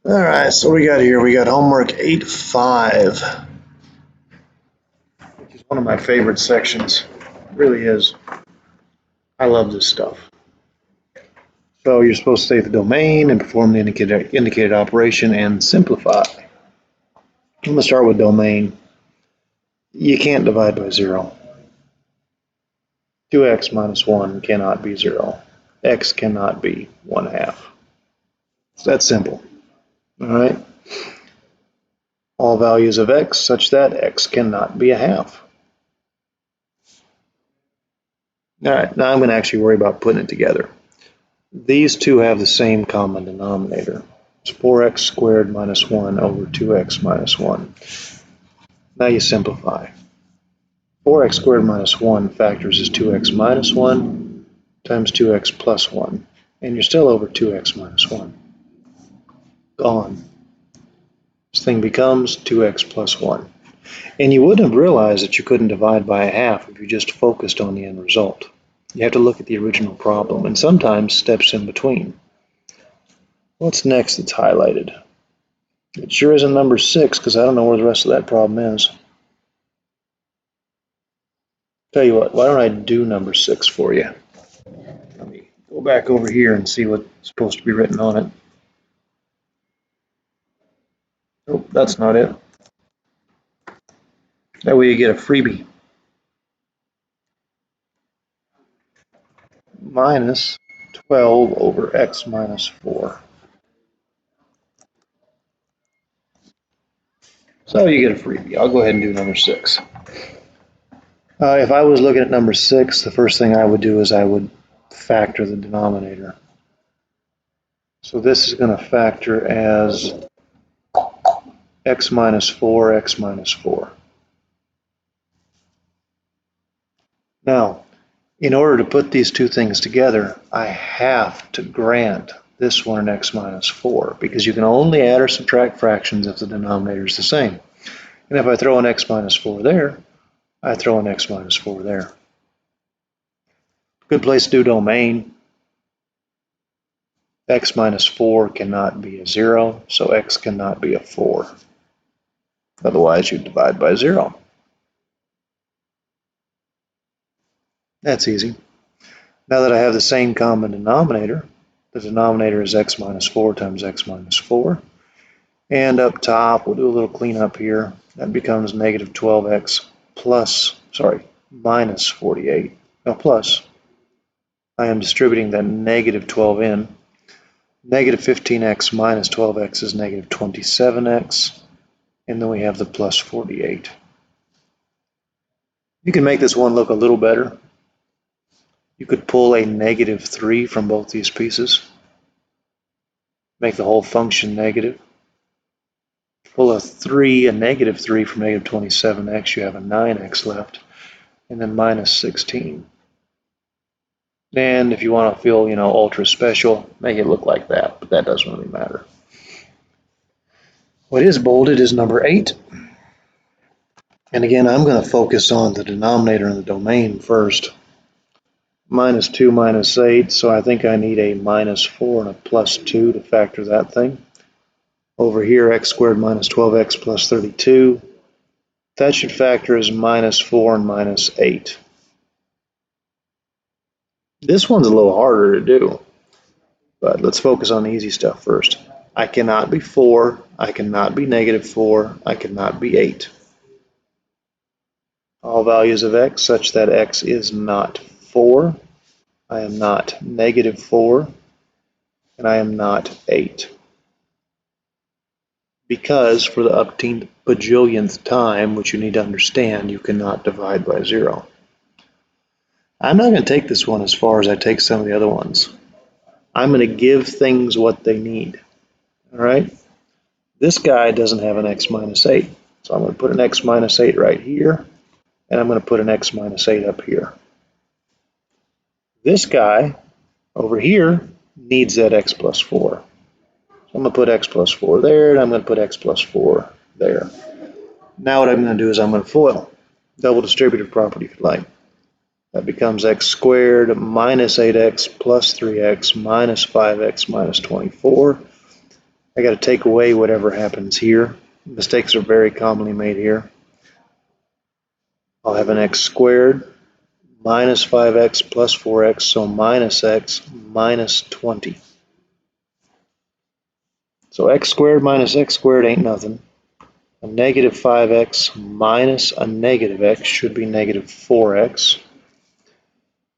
All right, so we got here, we got homework 8-5, which is one of my favorite sections. It really is. I love this stuff. So you're supposed to state the domain and perform the indicated operation and simplify. I'm going to start with domain. You can't divide by 0. 2x minus 1 cannot be 0. X cannot be 1/2. It's that simple. All right. All values of x such that x cannot be 1/2. All right, now I'm going to actually worry about putting it together. These two have the same common denominator. It's 4x squared minus 1 over 2x minus 1. Now you simplify. 4x squared minus 1 factors as 2x minus 1 times 2x plus 1. And you're still over 2x minus 1. Gone. This thing becomes 2x plus 1. And you wouldn't have realized that you couldn't divide by 1/2 if you just focused on the end result. You have to look at the original problem and sometimes steps in between. What's next that's highlighted? It sure isn't number 6 because I don't know where the rest of that problem is. Tell you what, why don't I do number 6 for you? Let me go back over here and see what's supposed to be written on it. Oh, that's not it. That way you get a freebie. Minus 12 over x minus 4. So you get a freebie. I'll go ahead and do number 6. If I was looking at number 6, the first thing I would do is I would factor the denominator. So this is going to factor as x minus 4, x minus 4. Now, in order to put these two things together, I have to grant this one an x minus 4 because you can only add or subtract fractions if the denominator is the same. And if I throw an x minus 4 there, I throw an x minus 4 there. Good place to do domain. X minus 4 cannot be a 0, so x cannot be a 4. Otherwise, you divide by 0. That's easy. Now that I have the same common denominator, the denominator is x minus 4 times x minus 4. And up top, we'll do a little cleanup here. That becomes negative 12x minus 48. Now plus, I am distributing that negative 12 in. Negative 15x minus 12x is negative 27x. And then we have the plus 48. You can make this one look a little better. You could pull a negative 3 from both these pieces. Make the whole function negative. Pull a negative 3 from negative 27x, you have a 9x left. And then minus 16. And if you want to feel, ultra special, make it look like that, but that doesn't really matter. What is bolded is number 8. And again, I'm going to focus on the denominator and the domain first. Minus 2 minus 8, so I think I need a minus 4 and a plus 2 to factor that thing. Over here, x squared minus 12x plus 32. That should factor as minus 4 and minus 8. This one's a little harder to do, but let's focus on the easy stuff first. I cannot be 4, I cannot be negative 4, I cannot be 8. All values of x such that x is not 4, I am not negative 4, and I am not 8. Because for the umpteenth bajillionth time, which you need to understand, you cannot divide by 0. I'm not going to take this one as far as I take some of the other ones. I'm going to give things what they need. All right? This guy doesn't have an x minus 8. So I'm going to put an x minus 8 right here, and I'm going to put an x minus 8 up here. This guy over here needs that x plus 4. So I'm going to put x plus 4 there, and I'm going to put x plus 4 there. Now what I'm going to do is I'm going to FOIL. Double distributive property if you like. That becomes x squared minus 8x plus 3x minus 5x minus 24. I got to take away whatever happens here. Mistakes are very commonly made here. I'll have an x squared minus 5x plus 4x, so minus x minus 20. So x squared minus x squared ain't nothing. A negative 5x minus a negative x should be negative 4x.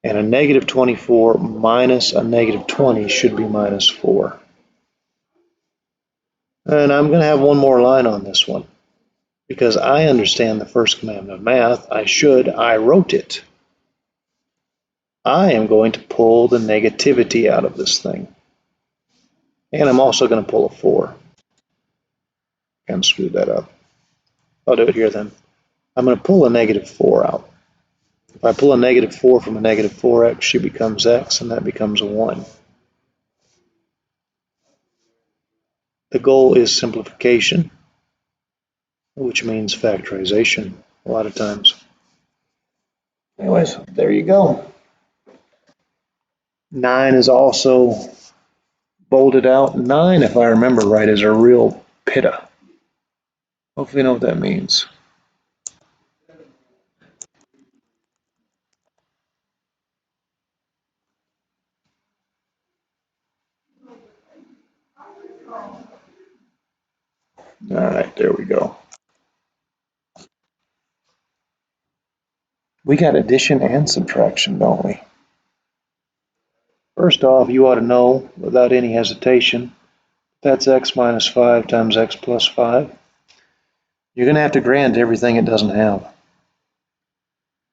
And a negative 24 minus a negative 20 should be minus 4. And I'm going to have one more line on this one. Because I understand the first commandment of math, I wrote it. I am going to pull the negativity out of this thing. And I'm also going to pull a 4. Kind of screwed that up. I'll do it here then. I'm going to pull a negative 4 out. If I pull a negative 4 from a negative 4x, she becomes x, and that becomes a 1. The goal is simplification, which means factorization a lot of times. Anyways, there you go. 9 is also bolded out. 9, if I remember right, is a real pitta. Hopefully you know what that means. All right, there we go. We got addition and subtraction, don't we? First off, you ought to know without any hesitation, that's x minus 5 times x plus 5. You're going to have to grant everything it doesn't have.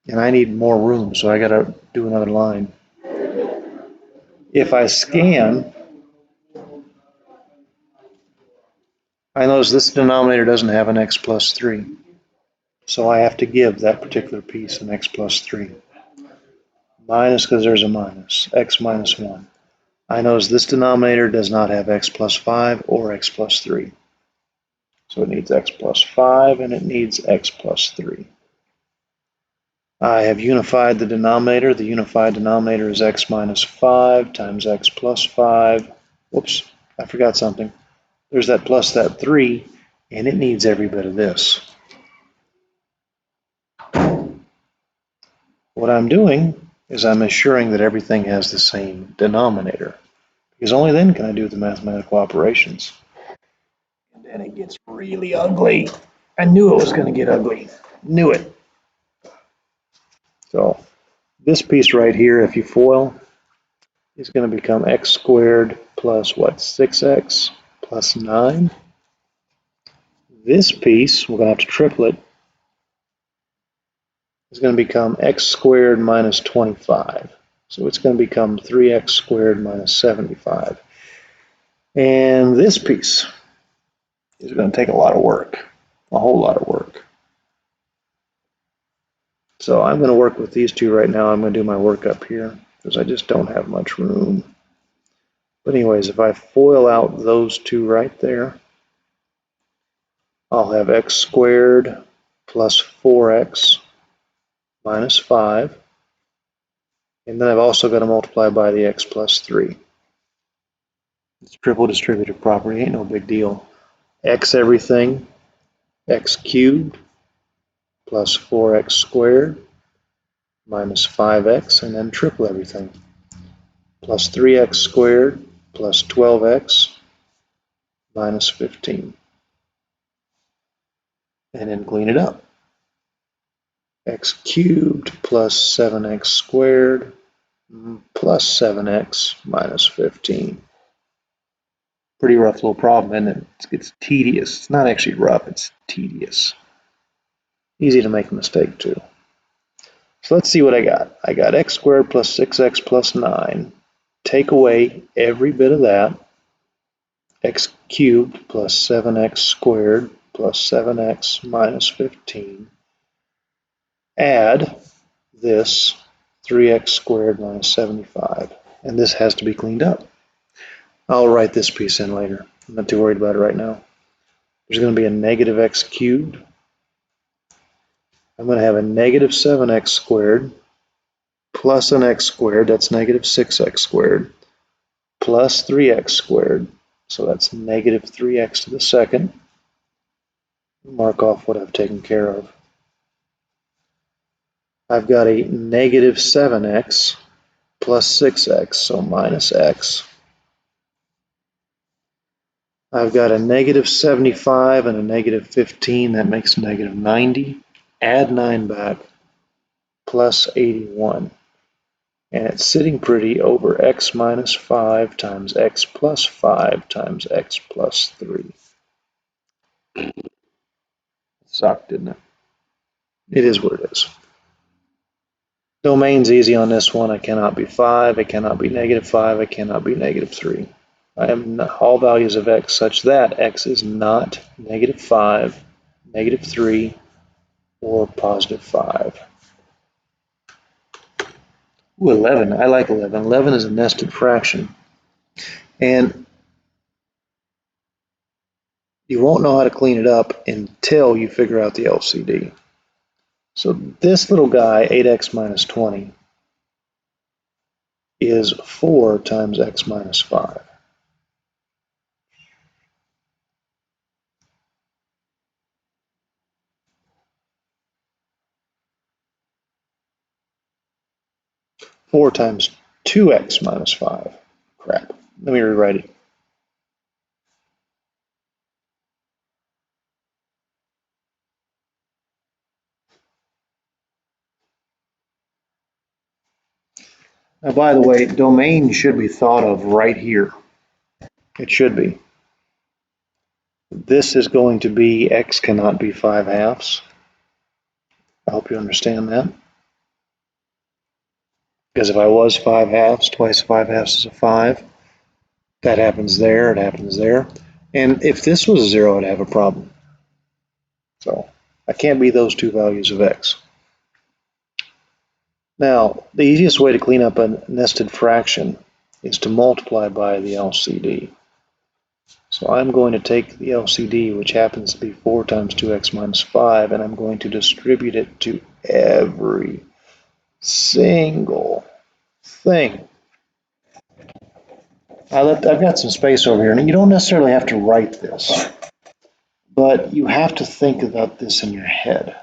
And I need more room, so I got to do another line. If I scan, I notice this denominator doesn't have an x plus 3. So I have to give that particular piece an x plus 3. Minus because there's a minus, x minus 1. I notice this denominator does not have x plus 5 or x plus 3. So it needs x plus 5 and it needs x plus 3. I have unified the denominator. The unified denominator is x minus 5 times x plus 5. Whoops, I forgot something. There's that plus that 3, and it needs every bit of this. What I'm doing is I'm assuring that everything has the same denominator, because only then can I do the mathematical operations. And then it gets really ugly. I knew it was going to get ugly. Knew it. So this piece right here, if you FOIL, is going to become x squared plus what, 6x plus 9. This piece, we're going to have to triplet, is going to become x squared minus 25. So it's going to become 3x squared minus 75. And this piece is going to take a lot of work, a whole lot of work. So I'm going to work with these two right now. I'm going to do my work up here because I just don't have much room. But anyways, if I FOIL out those two right there, I'll have x squared plus 4x minus 5. And then I've also got to multiply by the x plus 3. It's triple distributive property, ain't no big deal. X everything, x cubed plus 4x squared minus 5x, and then triple everything. Plus 3x squared plus 12x minus 15. And then clean it up. X cubed plus 7x squared plus 7x minus 15. Pretty rough little problem, and it's tedious. It's not actually rough, it's tedious. Easy to make a mistake too. So let's see what I got. I got x squared plus 6x plus 9. Take away every bit of that. X cubed plus 7x squared plus 7x minus 15. Add this 3x squared minus 75. And this has to be cleaned up. I'll write this piece in later. I'm not too worried about it right now. There's going to be a negative x cubed. I'm going to have a negative 7x squared plus an x squared, that's negative 6x squared, plus 3x squared. So that's negative 3x to the second. Mark off what I've taken care of. I've got a negative 7x plus 6x, so minus x. I've got a negative 75 and a negative 15, that makes negative 90. Add 9 back, plus 81. And it's sitting pretty over x minus 5 times x plus 5 times x plus 3. It sucked, didn't it? It is what it is. Domain's easy on this one. I cannot be 5, it cannot be negative 5, it cannot be negative 3. I have all values of x such that x is not negative 5, negative 3, or positive 5. Ooh, 11. I like 11. 11 is a nested fraction. And you won't know how to clean it up until you figure out the LCD. So this little guy, 8x minus 20, is 4 times x minus 5. Four times 2x minus 5. Crap. Let me rewrite it. Now, by the way, domain should be thought of right here. It should be. This is going to be x cannot be 5 halves. I hope you understand that. Because if I was 5 halves, twice 5 halves is a 5. That happens there, it happens there. And if this was a 0, I'd have a problem. So I can't be those two values of x. Now, the easiest way to clean up a nested fraction is to multiply by the LCD. So I'm going to take the LCD, which happens to be 4 times 2x minus 5, and I'm going to distribute it to every single thing. I've got some space over here, and you don't necessarily have to write this, but you have to think about this in your head.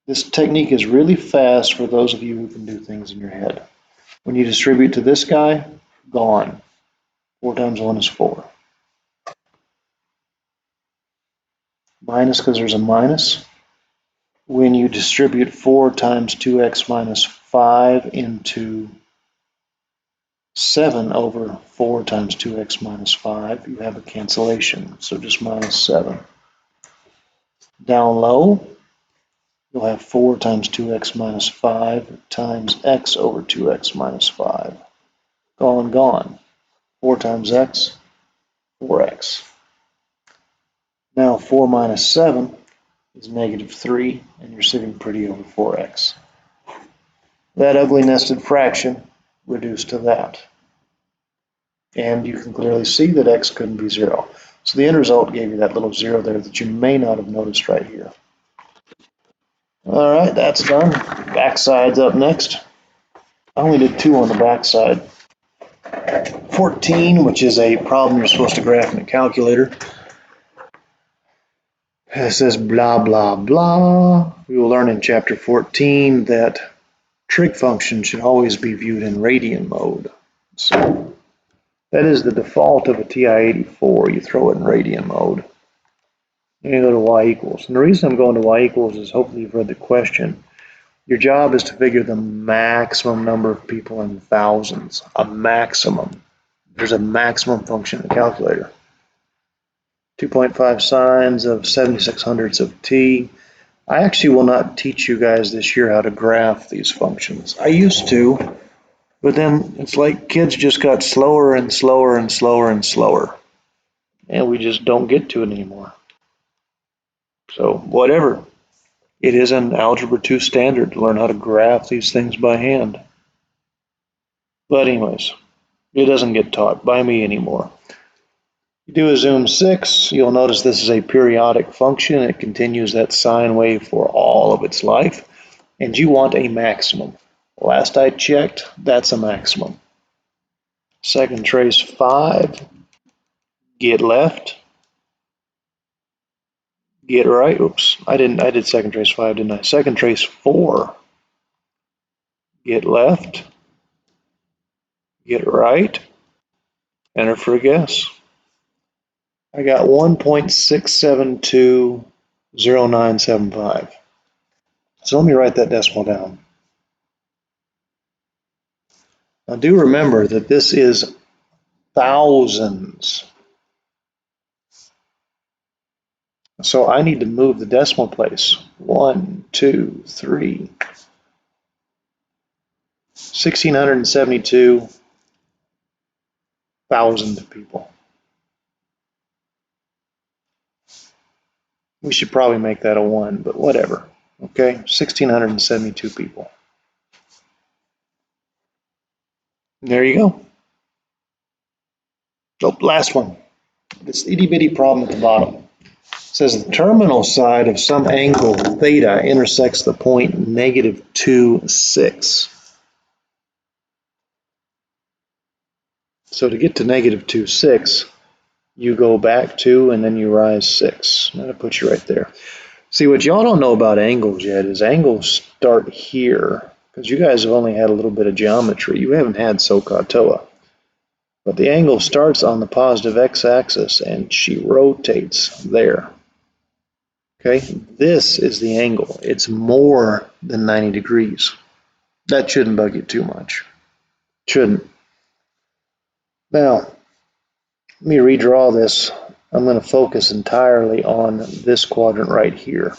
This technique is really fast for those of you who can do things in your head. When you distribute to this guy, gone. 4 times 1 is 4. Minus because there's a minus. When you distribute 4 times 2x minus 5 into 7 over 4 times 2x minus 5, you have a cancellation, so just minus 7. Down low, you'll have 4 times 2x minus 5 times x over 2x minus 5. Gone, gone. 4 times x, 4x. Now 4 minus 7 is negative 3, and you're sitting pretty over 4x. That ugly nested fraction reduced to that. And you can clearly see that x couldn't be 0. So the end result gave you that little 0 there that you may not have noticed right here. All right, that's done. Backside's up next. I only did 2 on the backside. 14, which is a problem you're supposed to graph in a calculator. It says blah, blah, blah. We will learn in chapter 14 that trig functions should always be viewed in radian mode. So that is the default of a TI-84. You throw it in radian mode. And you go to y equals. And the reason I'm going to y equals is hopefully you've read the question. Your job is to figure the maximum number of people in thousands. A maximum. There's a maximum function in the calculator. 2.5 sines of 76 hundredths of t. I actually will not teach you guys this year how to graph these functions. I used to, but then it's like kids just got slower and slower and slower and slower. And we just don't get to it anymore. So whatever. It is an Algebra 2 standard to learn how to graph these things by hand. But anyways, it doesn't get taught by me anymore. You do a zoom 6, you'll notice this is a periodic function. It continues that sine wave for all of its life. And you want a maximum. Last I checked, that's a maximum. Second trace 5. get left, get right. Oops, I did second trace 5, didn't I? Second trace 4, get left, get right, enter for a guess. I got 1.6720975. So let me write that decimal down. Now do remember that this is thousands. So I need to move the decimal place. 1, 2, 3, 1,672,000 people. We should probably make that a 1, but whatever. Okay, 1,672 people. There you go. Oh, last one. This itty bitty problem at the bottom. It says the terminal side of some angle theta intersects the point -2, 6. So to get to -2, 6, you go back 2 and then you rise 6. I'm going to put you right there. See, what y'all don't know about angles yet is angles start here, because you guys have only had a little bit of geometry. You haven't had SOHCAHTOA. But the angle starts on the positive x-axis and she rotates there. Okay, this is the angle. It's more than 90 degrees. That shouldn't bug you too much. Shouldn't. Now, let me redraw this. I'm going to focus entirely on this quadrant right here.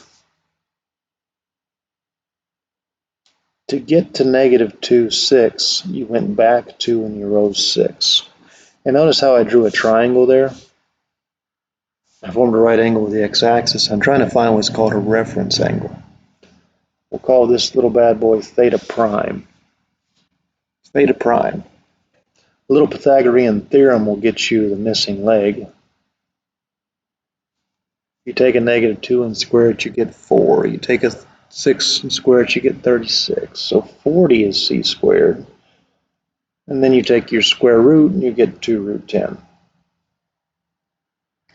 To get to -2, 6, you went back 2 and you rose 6. And notice how I drew a triangle there? I formed a right angle with the x-axis. I'm trying to find what's called a reference angle. We'll call this little bad boy theta prime. Theta prime. A little Pythagorean theorem will get you the missing leg. You take a -2 and square it, you get 4. You take a 6 and square it, you get 36. So 40 is c squared. And then you take your square root and you get 2 root 10.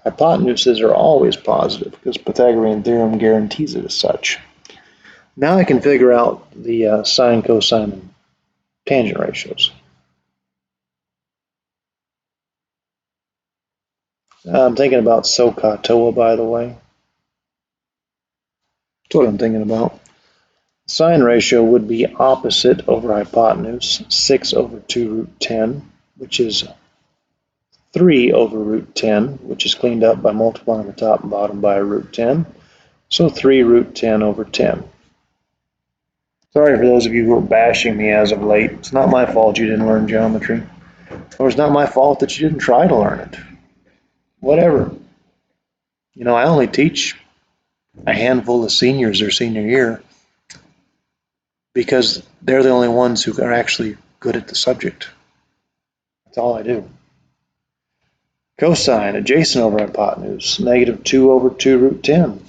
Hypotenuses are always positive because Pythagorean theorem guarantees it as such. Now I can figure out the sine, cosine, and tangent ratios. I'm thinking about SOHCAHTOA, by the way. That's what I'm thinking about. Sine ratio would be opposite over hypotenuse, 6 over 2 root 10, which is 3 over root 10, which is cleaned up by multiplying the top and bottom by root 10. So 3 root 10 over 10. Sorry for those of you who are bashing me as of late. It's not my fault you didn't learn geometry. Or it's not my fault that you didn't try to learn it. Whatever. You know, I only teach a handful of seniors their senior year because they're the only ones who are actually good at the subject. That's all I do. Cosine, adjacent over hypotenuse, -2 over 2 root 10.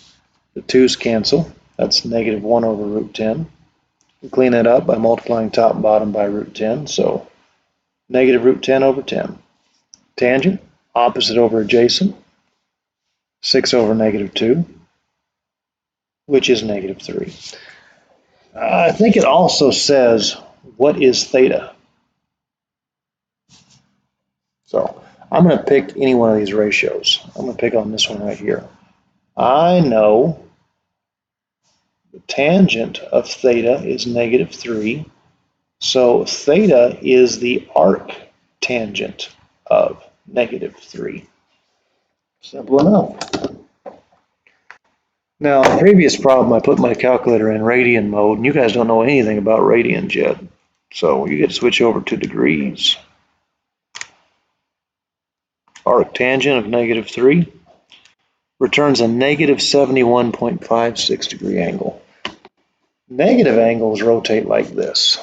The 2's cancel. That's -1 over root 10. We clean that up by multiplying top and bottom by root 10. So negative root 10 over 10. Tangent, opposite over adjacent, 6 over -2, which is -3. I think it also says, what is theta? So I'm going to pick any one of these ratios. I'm going to pick on this one right here. I know the tangent of theta is -3. So theta is the arc tangent of -3. Simple enough. Now, in the previous problem, I put my calculator in radian mode, and you guys don't know anything about radians yet. So you get to switch over to degrees. Arc tangent of -3 returns a -71.56 degree angle. Negative angles rotate like this.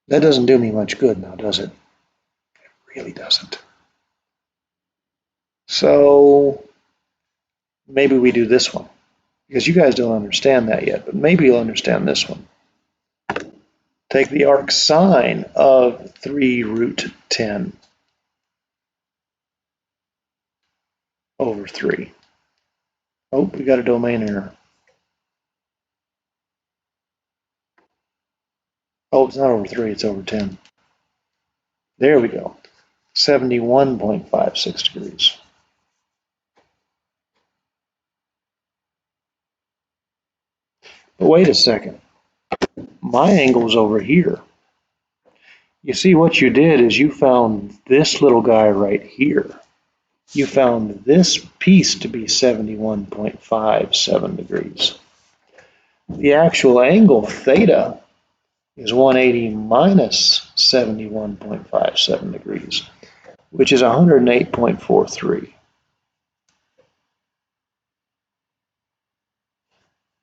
That doesn't do me much good now, does it? It really doesn't. So maybe we do this one, because you guys don't understand that yet, but maybe you'll understand this one. Take the arc sine of 3 root 10 over 3. Oh, we got a domain error. Oh, it's not over 3, it's over 10. There we go. 71.56 degrees. But wait a second. My angle's over here. You see, what you did is you found this little guy right here. You found this piece to be 71.57 degrees. The actual angle, theta, is 180 minus 71.57 degrees, which is 108.43.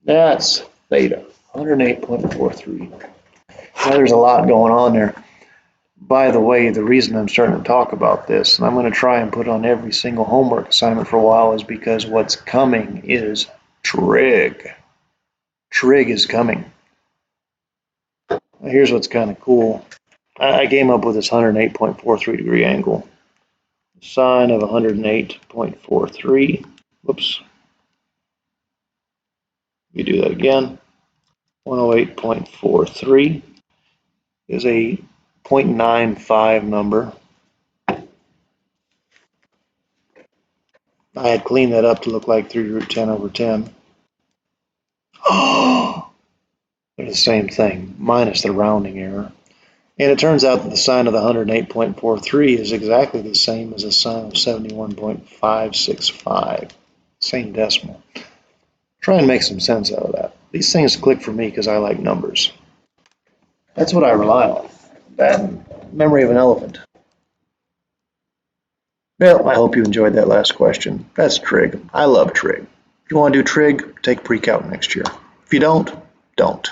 That's theta, 108.43. Now, there's a lot going on there. By the way, the reason I'm starting to talk about this, and I'm going to try and put on every single homework assignment for a while, is because what's coming is trig. Trig is coming. Now, here's what's kind of cool. I came up with this 108.43 degree angle. Sine of 108.43. Whoops. We do that again. 108.43 is a 0.95 number. I had cleaned that up to look like 3 root 10 over 10. Oh, they're the same thing, minus the rounding error. And it turns out that the sine of the 108.43 is exactly the same as the sine of 71.565. Same decimal. Try and make some sense out of that. These things click for me because I like numbers. That's what I rely on. That and memory of an elephant. Well, I hope you enjoyed that last question. That's trig. I love trig. If you want to do trig, take pre-calc next year. If you don't, don't.